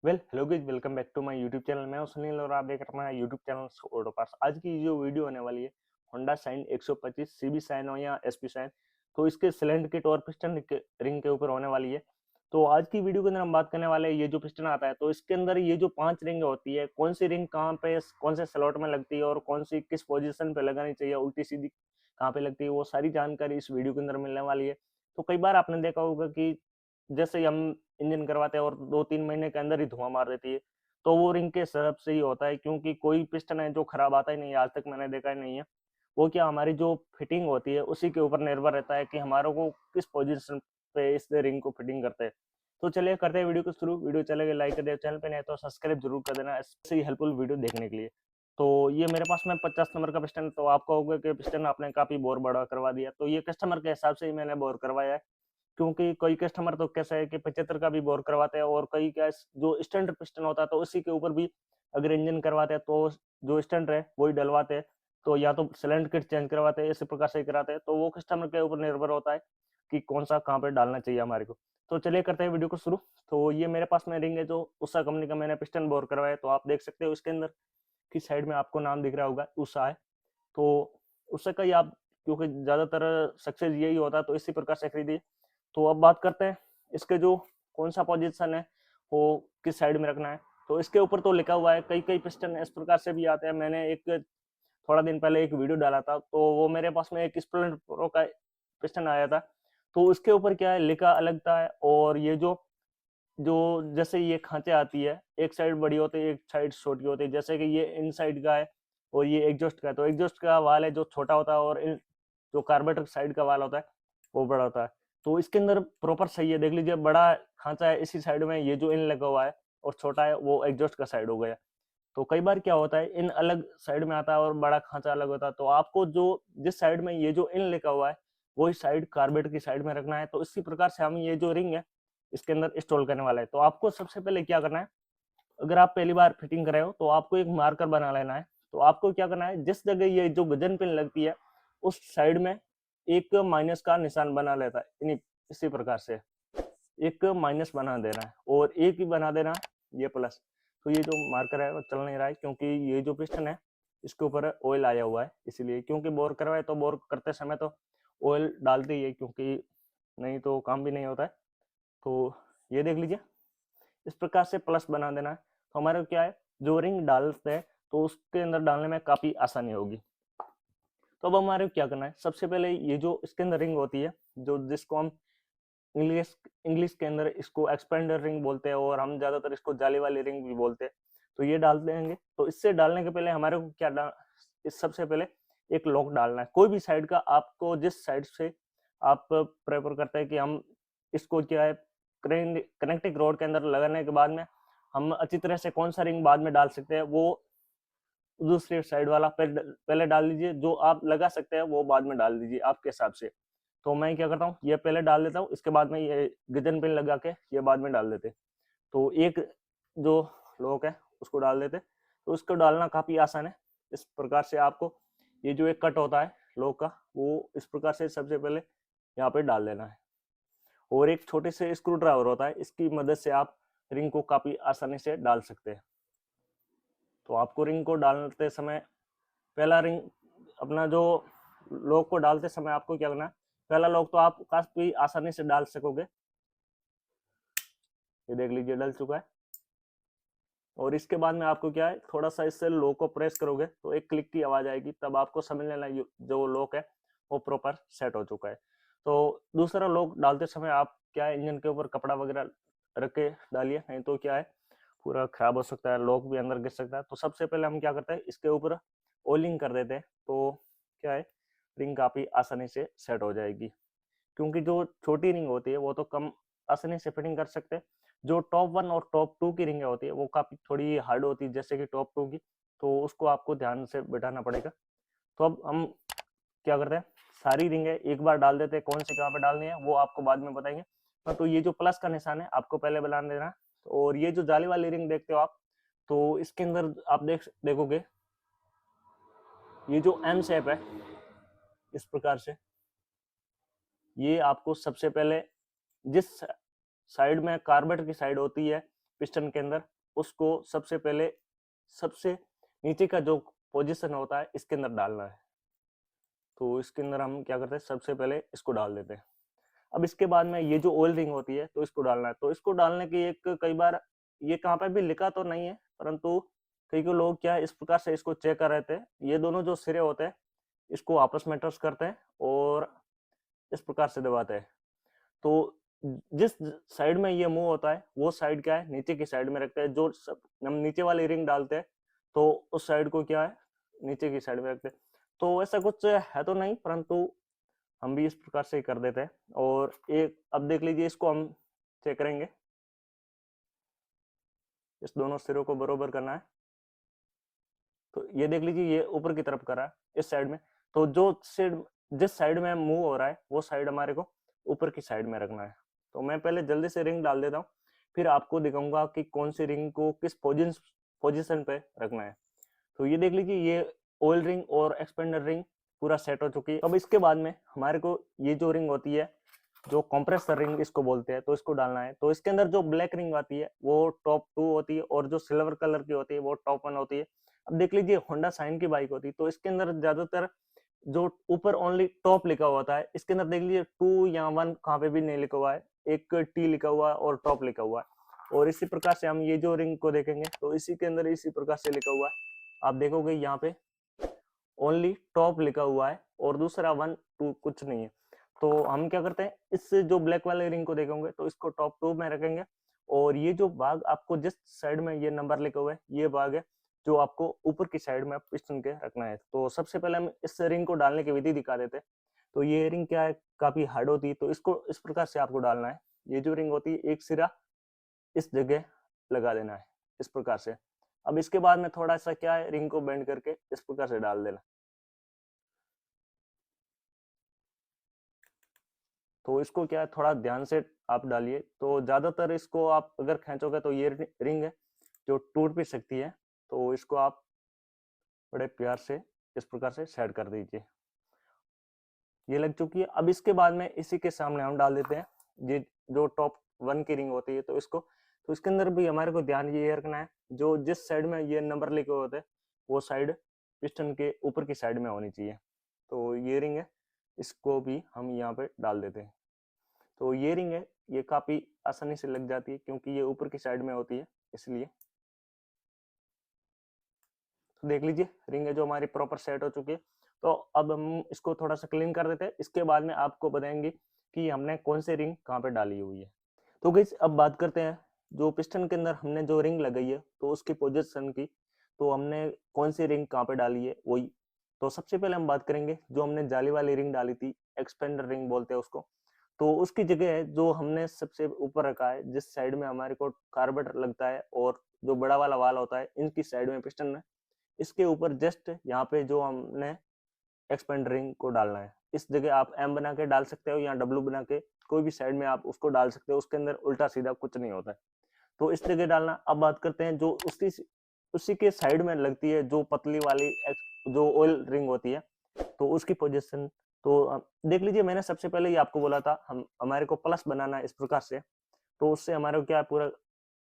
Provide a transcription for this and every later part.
Hello guys, welcome back to my YouTube channel. मैं हूं सुनील और आप देख रहे हैं यूट्यूब चैनल ऑटो पार्ट्स। आज की जो वीडियो होने वाली है होंडा शाइन 125 सीबी शाइन हो या एसपी शाइन, तो इसके सिलेंडर किट और पिस्टन रिंग के ऊपर होने वाली है। तो आज की वीडियो के अंदर हम बात करने वाले हैं, ये जो पिस्टन आता है तो इसके अंदर ये जो 5 रिंग होती है, कौन सी रिंग कहाँ पे कौन से स्लॉट में लगती है और कौन सी किस पोजीशन पे लगानी चाहिए, उल्टी सीधी कहाँ पे लगती है, वो सारी जानकारी इस वीडियो के अंदर मिलने वाली है। तो कई बार आपने देखा होगा कि जैसे ही हम इंजन करवाते हैं और 2-3 महीने के अंदर ही धुआं मार देती है, तो वो रिंग के सबब से ही होता है, क्योंकि कोई पिस्टन है जो खराब आता ही नहीं है, आज तक मैंने देखा ही नहीं है। वो क्या, हमारी जो फिटिंग होती है उसी के ऊपर निर्भर रहता है कि हमारे को किस पोजीशन पे इस रिंग को फिटिंग करते हैं। तो चलिए करते हैं वीडियो को शुरू। वीडियो चलेगा लाइक कर देना, चैनल पे नए तो सब्सक्राइब जरूर कर देना ऐसे ही हेल्पफुल वीडियो देखने के लिए। तो ये मेरे पास में 50 नंबर का पिस्टन, तो आपको होगा कि पिस्टन आपने काफी बोर बड़ा करवा दिया, तो ये कस्टमर के हिसाब से ही मैंने बोर करवाया है। क्योंकि कई कस्टमर तो कैसा है कि 75 का भी बोर करवाते हैं और कई क्या जो स्टैंडर्ड पिस्टन होता है तो उसी के ऊपर भी अगर इंजन करवाते हैं तो जो स्टैंडर्ड है वही डलवाते हैं। तो या तो सिलेंडर किट चेंज करवाते हैं, इसी प्रकार से कराते हैं। तो वो कस्टमर के ऊपर निर्भर होता है कि कौन सा कहाँ पे डालना चाहिए हमारे को। तो चलिए करते हैं वीडियो को शुरू। तो ये मेरे पास में रिंग है जो उषा कंपनी का मैंने पिस्टन बोर करवाया है। तो आप देख सकते हो इसके अंदर की साइड में आपको नाम दिख रहा होगा, उषा है। तो उषा का ही आप, क्योंकि ज्यादातर सक्सेस यही होता है तो इसी प्रकार से खरीदिए। तो अब बात करते हैं इसके जो कौन सा पोजीशन है वो किस साइड में रखना है। तो इसके ऊपर तो लिखा हुआ है, कई कई पिस्टन इस प्रकार से भी आते हैं। मैंने एक थोड़ा दिन पहले एक वीडियो डाला था, तो वो मेरे पास में एक स्प्लेंडर प्रो का पिस्टन आया था। तो उसके ऊपर क्या है लिखा अलग था, और ये जो जो जैसे ये खांचे आती है, एक साइड बड़ी होती है एक साइड छोटी होती है। जैसे कि ये इन साइड का है और ये एग्जॉस्ट का है, तो एग्जॉस्ट का वाल है जो छोटा होता है और जो कार्बोरेटर साइड का वाल होता है वो बड़ा होता है। तो इसके अंदर प्रॉपर सही है, देख लीजिए बड़ा खांचा है इसी साइड में, ये जो इन लगा हुआ है, और छोटा है वो एग्जॉस्ट का साइड हो गया। तो कई बार क्या होता है इन अलग साइड में आता है और बड़ा खांचा अलग होता है। तो आपको जो जिस साइड में ये जो इन लिखा हुआ है वही साइड कार्बेट की साइड में रखना है। तो इसी प्रकार से हम ये जो रिंग है इसके अंदर इंस्टॉल करने वाला है। तो आपको सबसे पहले क्या करना है, अगर आप पहली बार फिटिंग कर रहे हो तो आपको एक मार्कर बना लेना है। तो आपको क्या करना है, जिस जगह ये जो गजन पिन लगती है उस साइड में एक माइनस का निशान बना लेता है, इसी प्रकार से एक माइनस बना देना है और एक ही बना देना है ये प्लस। तो ये जो मार्कर है वो चल नहीं रहा है, क्योंकि ये जो पिस्टन है इसके ऊपर ऑयल आया हुआ है, इसलिए। क्योंकि बोर करवाए तो बोर करते समय तो ऑयल डालते ही है, क्योंकि नहीं तो काम भी नहीं होता है। तो ये देख लीजिए इस प्रकार से प्लस बना देना है। तो हमारे क्या है, जो रिंग डालते हैं तो उसके अंदर डालने में काफी आसानी होगी। तो अब हमारे को क्या करना है, सबसे पहले ये जो इसके अंदर रिंग होती है, जो जिसको हम इंग्लिश इंग्लिश के अंदर इसको एक्सपेंडर रिंग बोलते हैं और हम ज्यादातर इसको जाली वाली रिंग भी बोलते हैं। तो ये डाल देंगे। तो इससे डालने के पहले हमारे को क्या इस सबसे पहले एक लॉक डालना है, कोई भी साइड का, आपको जिस साइड से आप प्रेफर करते हैं कि हम इसको क्या है कनेक्टिंग रोड के अंदर लगाने के बाद में हम अच्छी तरह से कौन सा रिंग बाद में डाल सकते हैं, वो दूसरी साइड वाला पहले डाल दीजिए। जो आप लगा सकते हैं वो बाद में डाल दीजिए आपके हिसाब से। तो मैं क्या करता हूँ, ये पहले डाल देता हूँ, इसके बाद में ये गजन पिन लगा के ये बाद में डाल देते। तो एक जो लॉक है उसको डाल देते। तो उसको डालना काफी आसान है। इस प्रकार से आपको ये जो एक कट होता है लॉक का, वो इस प्रकार से सबसे पहले यहाँ पे डाल देना है। और एक छोटे से स्क्रू ड्राइवर होता है, इसकी मदद से आप रिंग को काफी आसानी से डाल सकते हैं। तो आपको रिंग को डालते समय पहला रिंग अपना जो लॉक को डालते समय आपको क्या करना है, पहला लॉक तो आप काफी आसानी से डाल सकोगे, ये देख लीजिए डल चुका है। और इसके बाद में आपको क्या है, थोड़ा सा इससे लॉक को प्रेस करोगे तो एक क्लिक की आवाज आएगी, तब आपको समझ लेना जो लॉक है वो प्रॉपर सेट हो चुका है। तो दूसरा लॉक डालते समय आप क्या है, इंजन के ऊपर कपड़ा वगैरह रख के डालिए, नहीं तो क्या है पूरा खराब हो सकता है, लॉक भी अंदर गिर सकता है। तो सबसे पहले हम क्या करते हैं, इसके ऊपर ओलिंग कर देते हैं। तो क्या है, रिंग काफी आसानी से सेट हो जाएगी। क्योंकि जो छोटी रिंग होती है वो तो कम आसानी से फिटिंग कर सकते हैं। जो टॉप 1 और टॉप 2 की रिंग होती है वो काफी थोड़ी हार्ड होती है, जैसे कि टॉप 2 की, तो उसको आपको ध्यान से बैठाना पड़ेगा। तो अब हम क्या करते हैं, सारी रिंगें एक बार डाल देते हैं, कौन सी कहाँ पे डालनी है वो आपको बाद में बताएंगे। तो ये जो प्लस का निशान है आपको पहले बना देना है। और ये जो जाली वाली रिंग देखते हो आप, तो इसके अंदर आप देखोगे ये जो एम शेप है इस प्रकार से, ये आपको सबसे पहले जिस साइड में कार्बेट की साइड होती है पिस्टन के अंदर, उसको सबसे पहले सबसे नीचे का जो पोजीशन होता है इसके अंदर डालना है। तो इसके अंदर हम क्या करते हैं, सबसे पहले इसको डाल देते हैं। अब इसके बाद में ये जो ऑयल रिंग होती है तो इसको डालना है। तो इसको डालने की एक कई बार ये कहाँ पे भी लिखा तो नहीं है, परंतु कई को लोग क्या है इस प्रकार से इसको चेक कर रहे थे। ये दोनों जो सिरे होते हैं इसको आपस में टच करते हैं और इस प्रकार से दबाते हैं। तो जिस साइड में ये मूव होता है वो साइड क्या है, नीचे की साइड में रखते हैं। जो हम नीचे वाली रिंग डालते हैं तो उस साइड को क्या है, नीचे की साइड में रखते हैं। तो ऐसा कुछ है तो नहीं, परंतु हम भी इस प्रकार से ही कर देते हैं। और एक अब देख लीजिए, इसको हम चेक करेंगे, इस दोनों सिरों को बराबर करना है। तो ये देख लीजिए ये ऊपर की तरफ कर रहा है इस साइड में। तो जो साइड जिस साइड में मूव हो रहा है वो साइड हमारे को ऊपर की साइड में रखना है। तो मैं पहले जल्दी से रिंग डाल देता हूँ, फिर आपको दिखाऊंगा कि कौन सी रिंग को किस पोजिशन पे रखना है। तो ये देख लीजिए ये ऑयल रिंग और एक्सपेंडर रिंग पूरा सेट हो चुकी है। अब इसके बाद में हमारे को ये जो रिंग होती है, जो कंप्रेसर रिंग इसको बोलते हैं, तो इसको डालना है। तो इसके अंदर जो ब्लैक रिंग आती है वो टॉप 2 होती है और जो सिल्वर कलर की होती है वो टॉप 1 होती है। अब देख लीजिए होंडा साइन की बाइक होती है तो इसके अंदर ज्यादातर जो ऊपर ओनली टॉप लिखा हुआ था, इसके अंदर देख लीजिए 2 या 1 कहाँ पे भी नहीं लिखा हुआ है, एक टी लिखा हुआ है और टॉप लिखा हुआ है। और इसी प्रकार से हम ये जो रिंग को देखेंगे तो इसी के अंदर इसी प्रकार से लिखा हुआ है। आप देखोगे यहाँ पे ओनली टॉप लिखा हुआ है और दूसरा 1 2 कुछ नहीं है। तो हम क्या करते हैं, इससे जो ब्लैक वाले रिंग को देखेंगे तो इसको टॉप 2 में रखेंगे। और ये जो भाग आपको जिस साइड में ये नंबर लिखा हुआ है ये भाग है जो आपको ऊपर की साइड में पिस्टन के रखना है। तो सबसे पहले हम इस रिंग को डालने की विधि दिखा देते हैं। तो ये रिंग क्या है, काफी हार्ड होती है, तो इसको इस प्रकार से आपको डालना है। ये जो रिंग होती है एक सिरा इस जगह लगा देना है इस प्रकार से। अब इसके बाद में थोड़ा सा क्या है, रिंग को बेंड करके इस प्रकार से डाल देना। तो इसको क्या है, थोड़ा ध्यान से आप डालिए। तो ज्यादातर इसको आप अगर खींचोगे तो ये रिंग है जो टूट भी सकती है। तो इसको आप बड़े प्यार से इस प्रकार से सेट कर दीजिए। ये लग चुकी है। अब इसके बाद में इसी के सामने हम डाल देते हैं ये जो टॉप 1 की रिंग होती है। तो इसके अंदर भी हमारे को ध्यान ये रखना है, जो जिस साइड में ये नंबर लिखे होते हैं वो साइड पिस्टन के ऊपर की साइड में होनी चाहिए। तो ये रिंग है, इसको भी हम यहाँ पे डाल देते हैं। तो ये रिंग है, ये काफी आसानी से लग जाती है क्योंकि ये ऊपर की साइड में होती है इसलिए। तो देख लीजिए रिंग है जो हमारी प्रॉपर सेट हो चुकी है। तो अब हम इसको थोड़ा सा क्लीन कर देते हैं। इसके बाद में आपको बताएंगे कि हमने कौन सी रिंग कहाँ पे डाली हुई है। तो गाइस अब बात करते हैं जो पिस्टन के अंदर हमने जो रिंग लगाई है तो उसकी पोजीशन की। तो हमने कौन सी रिंग कहाँ पे डाली है वही। तो सबसे पहले हम बात करेंगे जो हमने जाली वाली रिंग डाली थी, एक्सपेंडर रिंग बोलते हैं उसको। तो उसकी जगह है जो हमने सबसे ऊपर रखा है, जिस साइड में हमारे को कार्बोरेटर लगता है और जो बड़ा वाला वाल होता है इनकी साइड में पिस्टन है, इसके ऊपर जस्ट यहाँ पे जो हमने एक्सपेंड रिंग को डालना है। इस जगह आप एम बना के डाल सकते हो या डब्ल्यू बना के, कोई भी साइड में आप उसको डाल सकते हो। उसके अंदर उल्टा सीधा कुछ नहीं होता है। तो इस जगह डालना। अब बात करते हैं जो उसकी उसी के साइड में लगती है जो पतली वाली जो ऑयल रिंग होती है तो उसकी पोजीशन। तो देख लीजिए मैंने सबसे पहले ही आपको बोला था हम हमारे को प्लस बनाना है इस प्रकार से। तो उससे हमारे को क्या पूरा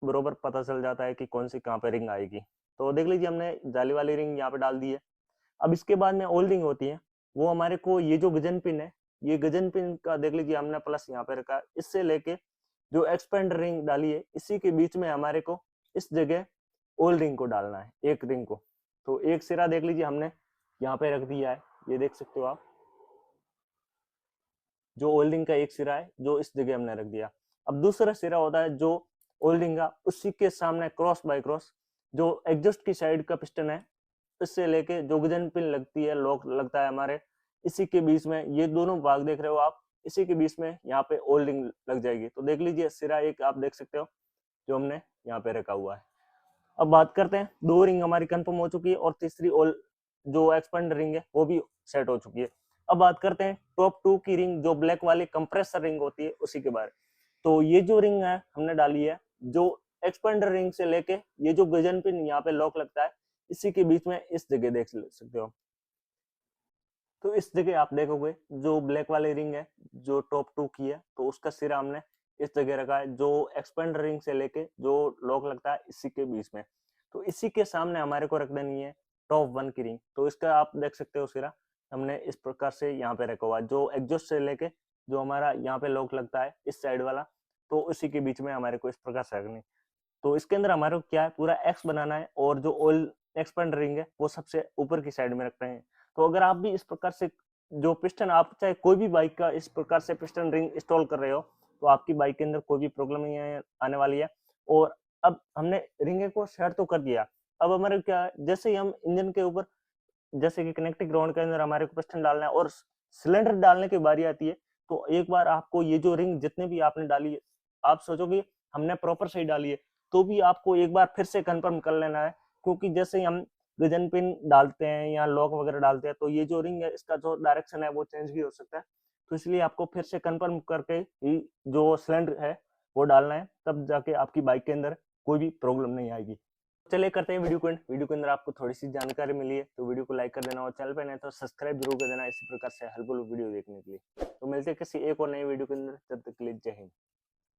बरोबर पता चल जाता है कि कौन सी कहाँ पे रिंग आएगी। तो देख लीजिए हमने जाली वाली रिंग यहाँ पे डाल दी है। अब इसके बाद में ओल्डिंग होती है, वो हमारे को ये जो गजन पिन है, ये गजन पिन का देख लीजिए हमने प्लस यहाँ पे रखा है। इससे लेके जो एक्सपेंड रिंग डाली है इसी के बीच में हमारे को इस जगह ओल्ड रिंग को डालना है, एक रिंग को। तो एक सिरा देख लीजिए हमने यहाँ पे रख दिया है, ये देख सकते हो आप। जो ओल्डिंग का एक सिरा है जो इस जगह हमने रख दिया। अब दूसरा सिरा होता है जो ओल्डिंग का, उसी के सामने क्रॉस बाय क्रॉस जो एग्जॉस्ट की साइड का पिस्टन है, इससे लेके जो गजन पिन लगती है, लॉक लगता है हमारे, इसी के बीच में ये दोनों भाग देख रहे हो आप, इसी के बीच में यहाँ पे ओल्डिंग लग जाएगी। तो देख लीजिए सिरा एक आप देख सकते हो जो हमने यहाँ पे रखा हुआ है। अब बात करते हैं, दो रिंग हमारी कंफर्म हो चुकी है और तीसरी ओल जो एक्सपेंड रिंग है वो भी सेट हो चुकी है। अब बात करते हैं टॉप 2 की रिंग जो ब्लैक वाली कंप्रेसर रिंग होती है उसी के बारे। तो ये जो रिंग है हमने डाली है, जो एक्सपेंडर रिंग से लेके ये जो गजन पिन यहाँ पे लॉक लगता है इसी के बीच में इस जगह देख सकते हो। तो इस जगह आप देखोगे जो ब्लैक वाली रिंग है जो टॉप 2 की है तो उसका सिरा हमने इस जगह रखा है, जो एक्सपेंडर रिंग से लेके जो लॉक लगता है इसी के बीच में। तो इसी के सामने हमारे को रख देनी है टॉप 1 की रिंग। तो इसका आप देख सकते हो सिरा हमने इस प्रकार से यहाँ पे रखा हुआ है, जो एग्जॉस्ट से लेके जो हमारा यहाँ पे लॉक लगता है इस साइड वाला, तो उसी के बीच में हमारे को इस प्रकार से रखनी। तो इसके अंदर हमारे को क्या है, पूरा एक्स बनाना है और जो ऑयल एक्सपेंडर रिंग है वो सबसे ऊपर की साइड में रखते हैं। तो अगर आप भी इस प्रकार से जो पिस्टन, आप चाहे कोई भी बाइक का इस प्रकार से पिस्टन रिंग इंस्टॉल कर रहे हो, तो आपकी बाइक के अंदर कोई भी प्रॉब्लम नहीं आने वाली है। और अब हमने रिंग को सेट तो कर दिया, अब हमारे क्या है, जैसे ही हम इंजन के ऊपर जैसे कि कनेक्टिंग ग्राउंड के अंदर हमारे को पिस्टन डालना है और सिलेंडर डालने की बारी आती है, तो एक बार आपको ये जो रिंग जितने भी आपने डाली है, आप सोचोगे हमने प्रॉपर सही डाली है, तो भी आपको एक बार फिर से कंफर्म कर लेना है, क्योंकि जैसे ही हम गजन पिन डालते हैं या लॉक वगैरह डालते हैं, तो ये जो रिंग है इसका जो डायरेक्शन है वो चेंज भी हो सकता है। तो इसलिए आपको फिर से कंफर्म करके ही जो सिलेंडर है वो डालना है, तब जाके आपकी बाइक के अंदर कोई भी प्रॉब्लम नहीं आएगी। चलिए करते हैं वीडियो को एंड। वीडियो के अंदर आपको थोड़ी सी जानकारी मिली है तो वीडियो को लाइक कर देना और चैनल पे नए तो सब्सक्राइब जरूर कर देना इसी प्रकार से हेल्पफुल वीडियो देखने के लिए। तो मिलते हैं किसी एक और नई वीडियो के अंदर, तब तक के लिए जय हिंद।